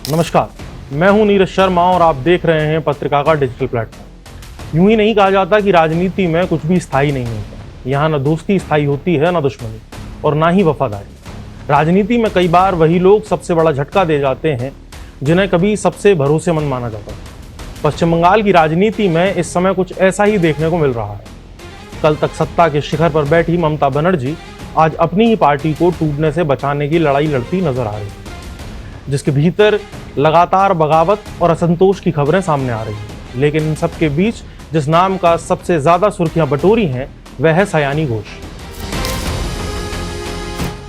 नमस्कार, मैं हूं नीरज शर्मा और आप देख रहे हैं पत्रिका का डिजिटल प्लेटफॉर्म। यूं ही नहीं कहा जाता कि राजनीति में कुछ भी स्थायी नहीं होता। यहाँ न दोस्ती स्थायी होती है, न दुश्मनी, और ना ही वफादारी। राजनीति में कई बार वही लोग सबसे बड़ा झटका दे जाते हैं जिन्हें कभी सबसे भरोसेमंद माना जाता है। पश्चिम बंगाल की राजनीति में इस समय कुछ ऐसा ही देखने को मिल रहा है। कल तक सत्ता के शिखर पर बैठी ममता बनर्जी आज अपनी ही पार्टी को टूटने से बचाने की लड़ाई लड़ती नजर आ रही है, जिसके भीतर लगातार बगावत और असंतोष की खबरें सामने आ रही हैं। लेकिन इन सब के बीच जिस नाम का सबसे ज्यादा सुर्खियां बटोरी हैं वह है सयानी घोष।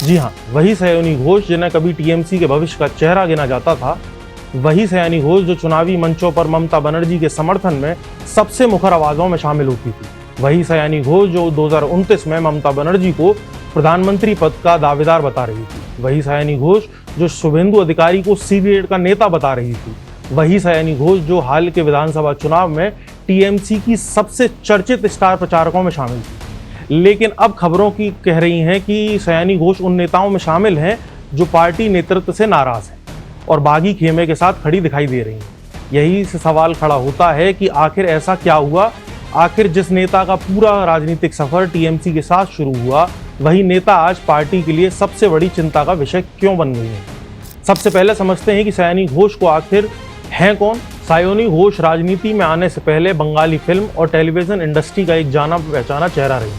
जी हाँ, वही सयानी घोष जिन्हें कभी टीएमसी के भविष्य का चेहरा गिना जाता था। वही सयानी घोष जो चुनावी मंचों पर ममता बनर्जी के समर्थन में सबसे मुखर आवाजों में शामिल होती थी। वही सयानी घोष जो 2029 में ममता बनर्जी को प्रधानमंत्री पद का दावेदार बता रही थी। वही सयानी घोष जो शुभेंदु अधिकारी को सी ग्रेड का नेता बता रही थी। वही सयानी घोष जो हाल के विधानसभा चुनाव में टीएमसी की सबसे चर्चित स्टार प्रचारकों में शामिल थी। लेकिन अब खबरों की कह रही हैं कि सयानी घोष उन नेताओं में शामिल हैं जो पार्टी नेतृत्व से नाराज हैं और बागी खेमे के साथ खड़ी दिखाई दे रही हैं। यही से सवाल खड़ा होता है कि आखिर ऐसा क्या हुआ। आखिर जिस नेता का पूरा राजनीतिक सफर टीएमसी के साथ शुरू हुआ, वही नेता आज पार्टी के लिए सबसे बड़ी चिंता का विषय क्यों बन गई है। सबसे पहले समझते हैं कि सयानी घोष को आखिर हैं कौन। सयानी घोष राजनीति में आने से पहले बंगाली फिल्म और टेलीविजन इंडस्ट्री का एक जाना पहचाना चेहरा रही।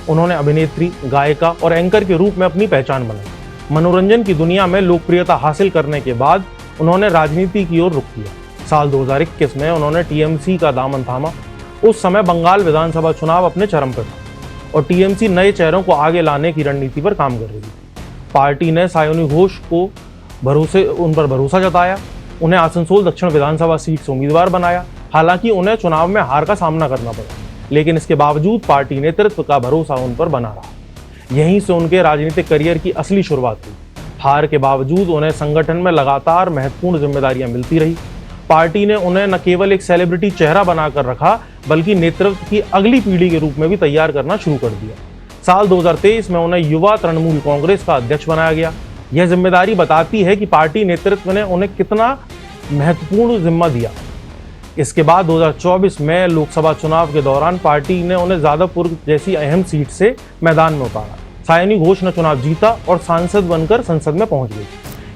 उन्होंने अभिनेत्री, गायिका और एंकर के रूप में अपनी पहचान बनाई। मनोरंजन की दुनिया में लोकप्रियता हासिल करने के बाद उन्होंने राजनीति की ओर रुख किया। साल 2021 में उन्होंने टीएमसी का दामन थामा। उस समय बंगाल विधानसभा चुनाव अपने चरम पर था और टीएमसी नए चेहरों को आगे लाने की रणनीति पर काम कर रही थी। पार्टी ने सयानी घोष को उन पर भरोसा जताया, उन्हें आसनसोल दक्षिण विधानसभा सीट से उम्मीदवार बनाया। हालांकि उन्हें चुनाव में हार का सामना करना पड़ा, लेकिन इसके बावजूद पार्टी नेतृत्व का भरोसा उन पर बना रहा। यहीं से उनके राजनीतिक करियर की असली शुरुआत हुई। हार के बावजूद उन्हें संगठन में लगातार महत्वपूर्ण जिम्मेदारियां मिलती रही। पार्टी ने उन्हें न केवल एक सेलिब्रिटी चेहरा बनाकर रखा, बल्कि नेतृत्व की अगली पीढ़ी के रूप में भी तैयार करना शुरू कर दिया। साल 2023 में उन्हें युवा तृणमूल कांग्रेस का अध्यक्ष बनाया गया। यह जिम्मेदारी बताती है कि पार्टी नेतृत्व ने उन्हें कितना महत्वपूर्ण जिम्मा दिया। इसके बाद 2024 में लोकसभा चुनाव के दौरान पार्टी ने उन्हें जादवपुर जैसी अहम सीट से मैदान में उतारा। सयानी घोष ने चुनाव जीता और सांसद बनकर संसद में पहुंच गई।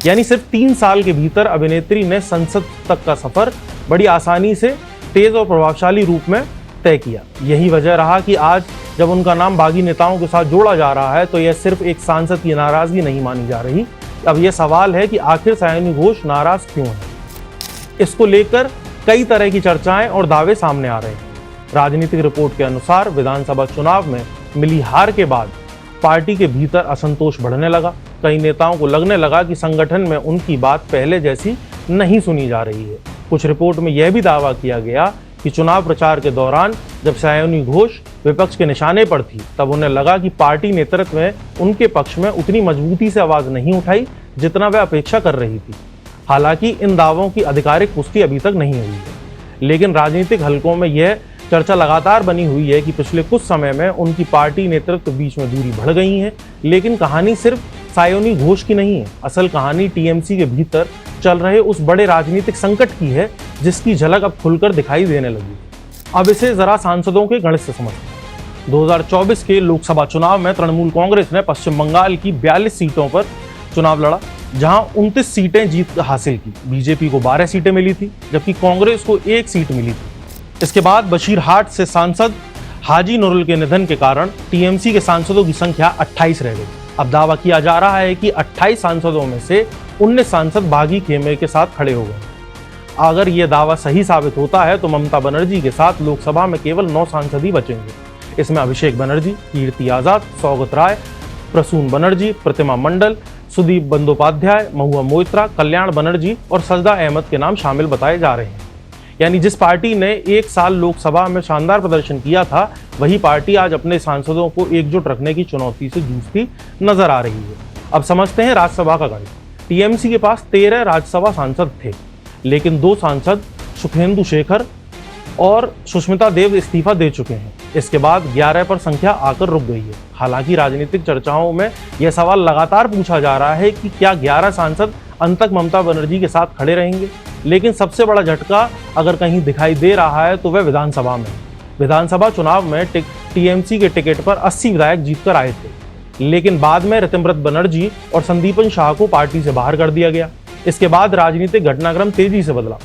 यानी सिर्फ 3 साल के भीतर अभिनेत्री ने संसद तक का सफर बड़ी आसानी से तेज और प्रभावशाली रूप में तय किया। यही वजह रहा कि आज जब उनका नाम बागी नेताओं के साथ जोड़ा जा रहा है तो यह सिर्फ एक सांसद की नाराजगी नहीं मानी जा रही। अब यह सवाल है कि आखिर सयानी घोष नाराज क्यों है। इसको लेकर कई तरह की चर्चाएं और दावे सामने आ रहे हैं। राजनीतिक रिपोर्ट के अनुसार विधानसभा चुनाव में मिली हार के बाद पार्टी के भीतर असंतोष बढ़ने लगा। कई नेताओं को लगने लगा कि संगठन में उनकी बात पहले जैसी नहीं सुनी जा रही है। कुछ रिपोर्ट में यह भी दावा किया गया कि चुनाव प्रचार के दौरान जब सयानी घोष विपक्ष के निशाने पर थी, तब उन्हें लगा कि पार्टी नेतृत्व में उनके पक्ष में उतनी मजबूती से आवाज नहीं उठाई जितना वह अपेक्षा कर रही थी। हालांकि इन दावों की आधिकारिक पुष्टि अभी तक नहीं हुई है, लेकिन राजनीतिक हलकों में यह चर्चा लगातार बनी हुई है कि पिछले कुछ समय में उनकी पार्टी नेतृत्व के बीच में दूरी बढ़ गई है। लेकिन कहानी सिर्फ सयानी घोष की नहीं है। असल कहानी टीएमसी के भीतर चल रहे उस बड़े राजनीतिक संकट की है जिसकी झलक अब खुलकर दिखाई देने लगी। अब इसे जरा सांसदों के गणित से समझते हैं। 2024 के लोकसभा चुनाव में तृणमूल कांग्रेस ने पश्चिम बंगाल की 42 सीटों पर चुनाव लड़ा, जहां 29 सीटें जीत हासिल की। बीजेपी को 12 सीटें मिली थी, जबकि कांग्रेस को 1 सीट मिली थी। इसके बाद बशीरहाट से सांसद हाजी नुरुल के निधन के कारण टीएमसी के सांसदों की संख्या 28 रह गई। अब दावा किया जा रहा है कि 28 सांसदों में से 19 सांसद बागी खेमे के साथ खड़े हो गए। अगर यह दावा सही साबित होता है तो ममता बनर्जी के साथ लोकसभा में केवल 9 सांसद ही बचेंगे। इसमें अभिषेक बनर्जी, कीर्ति आजाद, सौगत राय, प्रसून बनर्जी, प्रतिमा मंडल, सुदीप बंदोपाध्याय, महुआ मोइत्रा, कल्याण बनर्जी और सजदा अहमद के नाम शामिल बताए जा रहे हैं। यानी जिस पार्टी ने 1 साल लोकसभा में शानदार प्रदर्शन किया था, वही पार्टी आज अपने सांसदों को एकजुट रखने की चुनौती से जूझती नजर आ रही है। अब समझते हैं राज्यसभा का गणित। टीएमसी के पास 13 राज्यसभा सांसद थे, लेकिन 2 सांसद सुखेंदु शेखर और सुष्मिता देव इस्तीफा दे चुके हैं। इसके बाद 11 पर संख्या आकर रुक गई है। हालांकि राजनीतिक चर्चाओं में यह सवाल लगातार पूछा जा रहा है कि क्या 11 सांसद अंत तक ममता बनर्जी के साथ खड़े रहेंगे। लेकिन सबसे बड़ा झटका अगर कहीं दिखाई दे रहा है तो वह विधानसभा में। विधानसभा चुनाव में टीएमसी के टिकट पर 80 विधायक जीतकर आए थे, लेकिन बाद में रतिनब्रत बनर्जी और संदीपन शाह को पार्टी से बाहर कर दिया गया। इसके बाद राजनीतिक घटनाक्रम तेजी से बदला।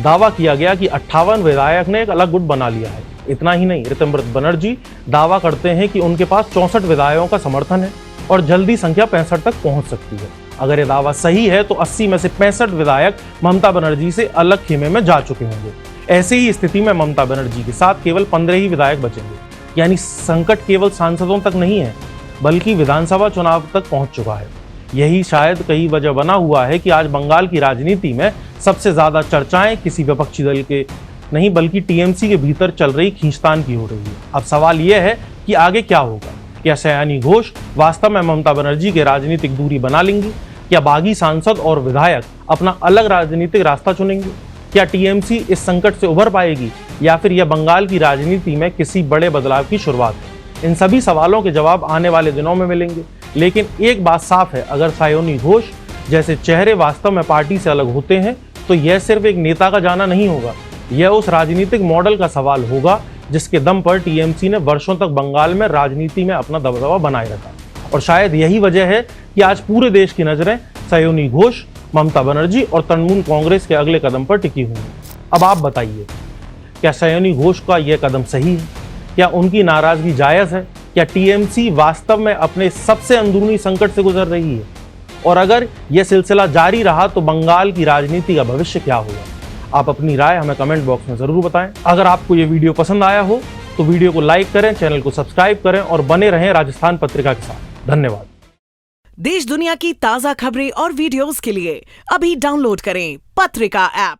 दावा किया गया कि 58 विधायक ने एक अलग गुट बना लिया है। इतना ही नहीं, रतिनब्रत बनर्जी दावा करते हैं कि उनके पास 64 विधायकों का समर्थन है और जल्दी संख्या 65 तक पहुंच सकती है। अगर यह दावा सही है तो 80 में से 65 विधायक ममता बनर्जी से अलग खेमे में जा चुके होंगे। ऐसी ही स्थिति में ममता बनर्जी के साथ केवल 15 ही विधायक बचेंगे। यानी संकट केवल सांसदों तक नहीं है, बल्कि विधानसभा चुनाव तक पहुंच चुका है। यही शायद कई वजह बना हुआ है कि आज बंगाल की राजनीति में सबसे ज्यादा चर्चाएं किसी विपक्षी दल के नहीं, बल्कि टीएमसी के भीतर चल रही खींचतान की हो रही है। अब सवाल यह है कि आगे क्या होगा। क्या सयानी घोष वास्तव में ममता बनर्जी के राजनीतिक दूरी बना लेंगी? क्या बागी सांसद और विधायक अपना अलग राजनीतिक रास्ता चुनेंगे? क्या टीएमसी इस संकट से उभर पाएगी या फिर यह बंगाल की राजनीति में किसी बड़े बदलाव की शुरुआत है? इन सभी सवालों के जवाब आने वाले दिनों में मिलेंगे। लेकिन एक बात साफ है, अगर सयानी घोष जैसे चेहरे वास्तव में पार्टी से अलग होते हैं तो यह सिर्फ एक नेता का जाना नहीं होगा, यह उस राजनीतिक मॉडल का सवाल होगा जिसके दम पर टीएमसी ने वर्षों तक बंगाल में राजनीति में अपना दबदबा बनाए रखा। और शायद यही वजह है कि आज पूरे देश की नजरें सयानी घोष, ममता बनर्जी और तृणमूल कांग्रेस के अगले कदम पर टिकी हुई है। अब आप बताइए, क्या सयानी घोष का यह कदम सही है? क्या उनकी नाराजगी जायज है? क्या टीएमसी वास्तव में अपने सबसे अंदरूनी संकट से गुजर रही है? और अगर यह सिलसिला जारी रहा तो बंगाल की राजनीति का भविष्य क्या होगा? आप अपनी राय हमें कमेंट बॉक्स में जरूर बताएं। अगर आपको यह वीडियो पसंद आया हो तो वीडियो को लाइक करें, चैनल को सब्सक्राइब करें और बने रहें राजस्थान पत्रिका के साथ। धन्यवाद। देश दुनिया की ताजा खबरें और वीडियोस के लिए अभी डाउनलोड करें पत्रिका ऐप।